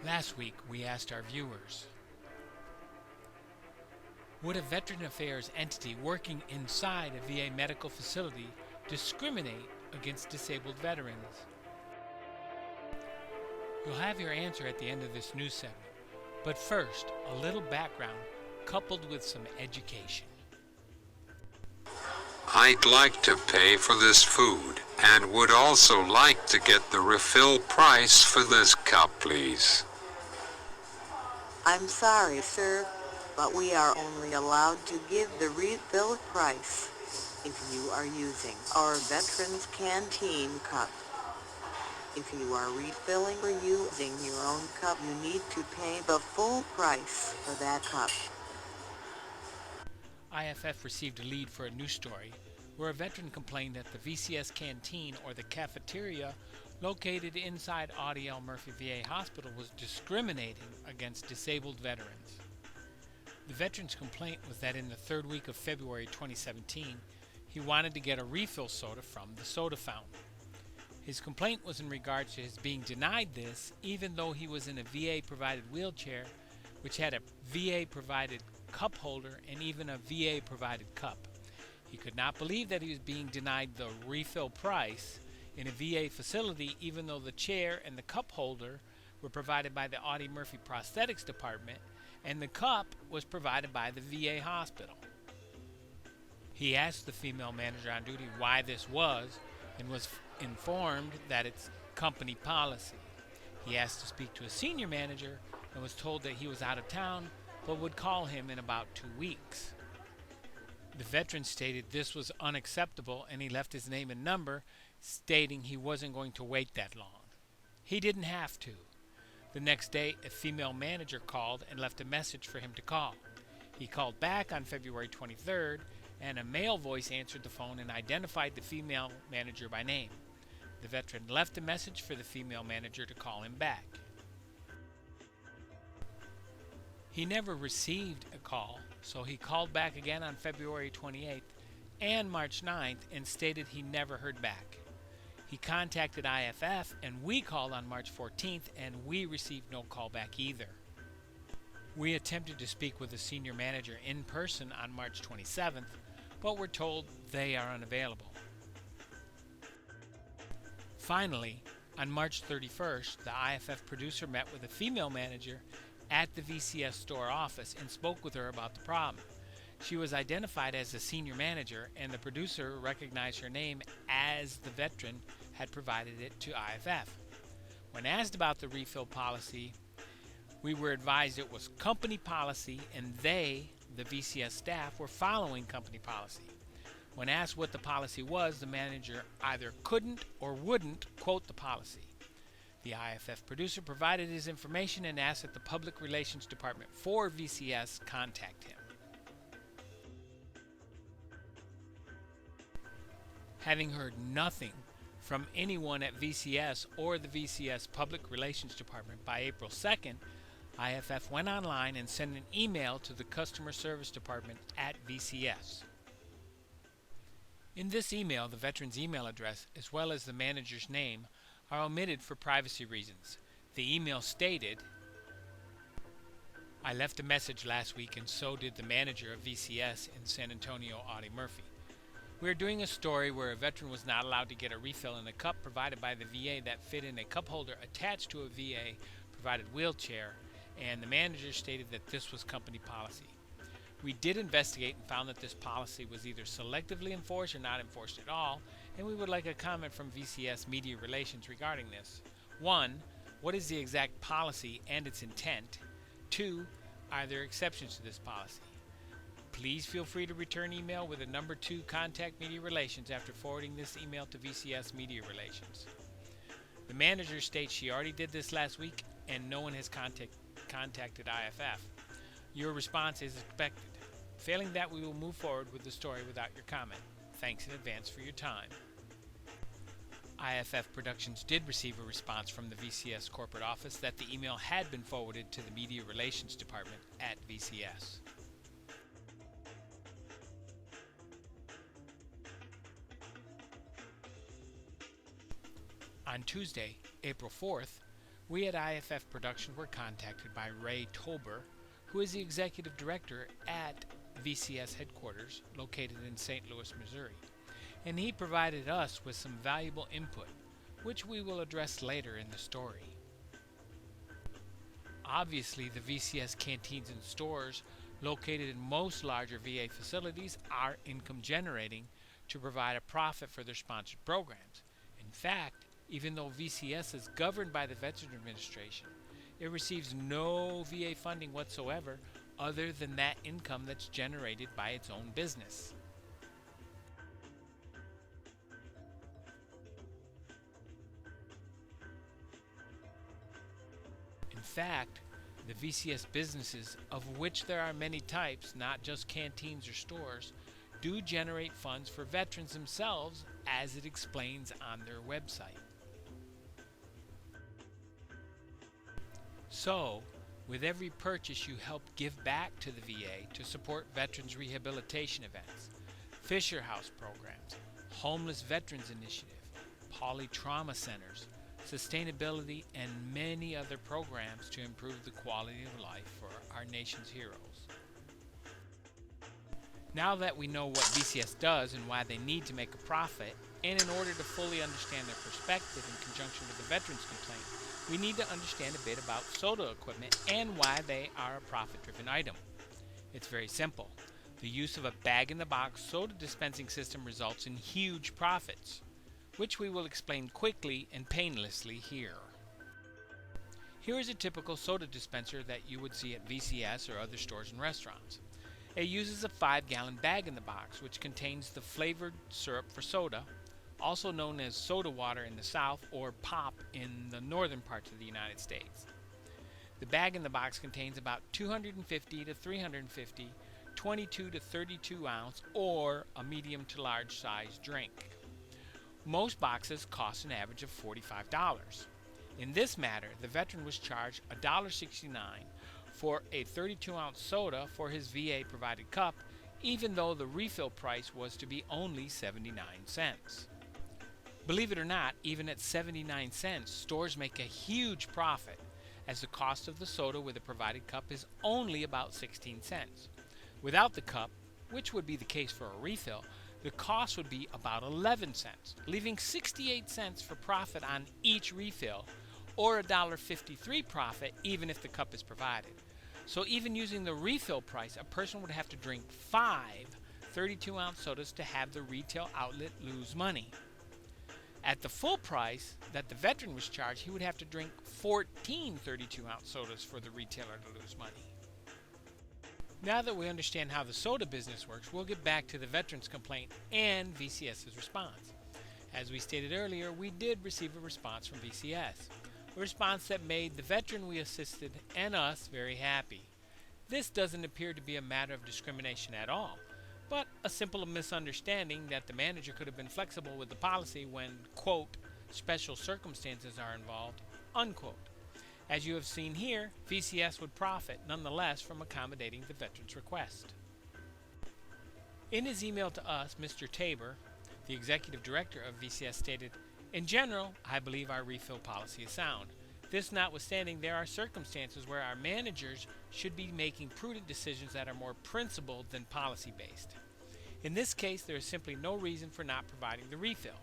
Last week, we asked our viewers, would a Veteran Affairs entity working inside a VA medical facility discriminate against disabled veterans? You'll have your answer at the end of this news segment, but first, a little background coupled with some education. I'd like to pay for this food and would also like to get the refill price for this cup, please. I'm sorry, sir, but we are only allowed to give the refill price if you are using our Veterans Canteen cup. If you are refilling or using your own cup, you need to pay the full price for that cup. IFF received a lead for a news story where a veteran complained that the VCS canteen, or the cafeteria, located inside Audie L. Murphy VA Hospital was discriminating against disabled veterans. The veteran's complaint was that in the third week of February 2017, he wanted to get a refill soda from the soda fountain. His complaint was in regards to his being denied this even though he was in a VA-provided wheelchair, which had a VA-provided cup holder and even a VA-provided cup. He could not believe that he was being denied the refill price in a VA facility even though the chair and the cup holder were provided by the Audie Murphy Prosthetics Department and the cup was provided by the VA hospital. He asked the female manager on duty why this was and was informed that it's company policy. He asked to speak to a senior manager and was told that he was out of town but would call him in about 2 weeks. The veteran stated this was unacceptable and he left his name and number, stating he wasn't going to wait that long. He didn't have to. The next day, a female manager called and left a message for him to call. He called back on February 23rd, and a male voice answered the phone and identified the female manager by name. The veteran left a message for the female manager to call him back. He never received a call, so he called back again on February 28th and March 9th and stated he never heard back. He contacted IFF and we called on March 14th and we received no call back either. We attempted to speak with the senior manager in person on March 27th, but were told they are unavailable. Finally, on March 31st, the IFF producer met with a female manager at the VCS store office and spoke with her about the problem. She was identified as the senior manager, and the producer recognized her name as the veteran had provided it to IFF. When asked about the refill policy, we were advised it was company policy and they, the VCS staff, were following company policy. When asked what the policy was, the manager either couldn't or wouldn't quote the policy. The IFF producer provided his information and asked that the Public Relations Department for VCS contact him. Having heard nothing from anyone at VCS or the VCS Public Relations Department by April 2nd, IFF went online and sent an email to the Customer Service Department at VCS. In this email, the veteran's email address as well as the manager's name are omitted for privacy reasons. The email stated, "I left a message last week and so did the manager of VCS in San Antonio, Audie Murphy. We are doing a story where a veteran was not allowed to get a refill in a cup provided by the VA that fit in a cup holder attached to a VA provided wheelchair, and the manager stated that this was company policy. We did investigate and found that this policy was either selectively enforced or not enforced at all, and we would like a comment from VCS Media Relations regarding this. 1. What is the exact policy and its intent? 2. Are there exceptions to this policy? Please feel free to return email with a number 2 contact Media Relations after forwarding this email to VCS Media Relations." The manager states she already did this last week and no one has contacted IFF. Your response is expected. Failing that, we will move forward with the story without your comment. Thanks in advance for your time. IFF Productions did receive a response from the VCS corporate office that the email had been forwarded to the Media Relations Department at VCS. On Tuesday, April 4th, We at IFF Productions were contacted by Ray Tober, who is the executive director at VCS headquarters located in St. Louis, Missouri, and he provided us with some valuable input, which we will address later in the story. Obviously, the VCS canteens and stores located in most larger VA facilities are income generating to provide a profit for their sponsored programs. In fact, even though VCS is governed by the Veterans Administration, it receives no VA funding whatsoever other than that income that's generated by its own business. In fact, the VCS businesses, of which there are many types, not just canteens or stores, do generate funds for veterans themselves, as it explains on their website. So, with every purchase you help give back to the VA to support veterans rehabilitation events, Fisher House programs, Homeless Veterans Initiative, polytrauma centers, sustainability, and many other programs to improve the quality of life for our nation's heroes. Now that we know what VCS does and why they need to make a profit, and in order to fully understand their perspective in conjunction with the veterans complaint, we need to understand a bit about soda equipment and why they are a profit-driven item. It's very simple. The use of a bag-in-the-box soda dispensing system results in huge profits, which we will explain quickly and painlessly here. Here is a typical soda dispenser that you would see at VCS or other stores and restaurants. It uses a 5-gallon bag-in-the-box which contains the flavored syrup for soda, also known as soda water in the South or pop in the northern parts of the United States. The bag-in-the-box contains about 250 to 350 22 to 32 ounce or a medium to large size drink. Most boxes cost an average of $45. In this matter, the veteran was charged $1.69 for a 32-ounce soda for his VA-provided cup, even though the refill price was to be only 79 cents. Believe it or not, even at 79 cents, stores make a huge profit, as the cost of the soda with a provided cup is only about 16 cents. Without the cup, which would be the case for a refill, the cost would be about 11 cents, leaving 68 cents for profit on each refill, or $1.53 profit even if the cup is provided. So even using the refill price, a person would have to drink 5 32-ounce sodas to have the retail outlet lose money. At the full price that the veteran was charged, he would have to drink 14 32-ounce sodas for the retailer to lose money. Now that we understand how the soda business works, we'll get back to the veterans complaint and VCS's response. As we stated earlier, we did receive a response from VCS, a response that made the veteran we assisted and us very happy. This doesn't appear to be a matter of discrimination at all, but a simple misunderstanding that the manager could have been flexible with the policy when, quote, special circumstances are involved, unquote. As you have seen here, VCS would profit nonetheless from accommodating the veteran's request. In his email to us, Mr. Tabor, the executive director of VCS, stated, "In general, I believe our refill policy is sound. This notwithstanding, there are circumstances where our managers should be making prudent decisions that are more principled than policy-based. In this case, there is simply no reason for not providing the refill.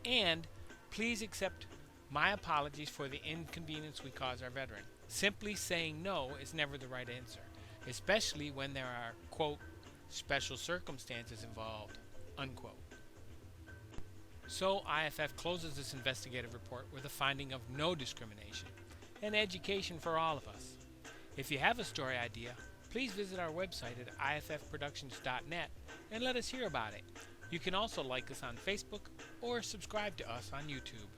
And please accept my apologies for the inconvenience we cause our veteran. Simply saying no is never the right answer, especially when there are, quote, special circumstances involved, unquote." So IFF closes this investigative report with a finding of no discrimination and education for all of us. If you have a story idea, please visit our website at iffproductions.net and let us hear about it. You can also like us on Facebook or subscribe to us on YouTube.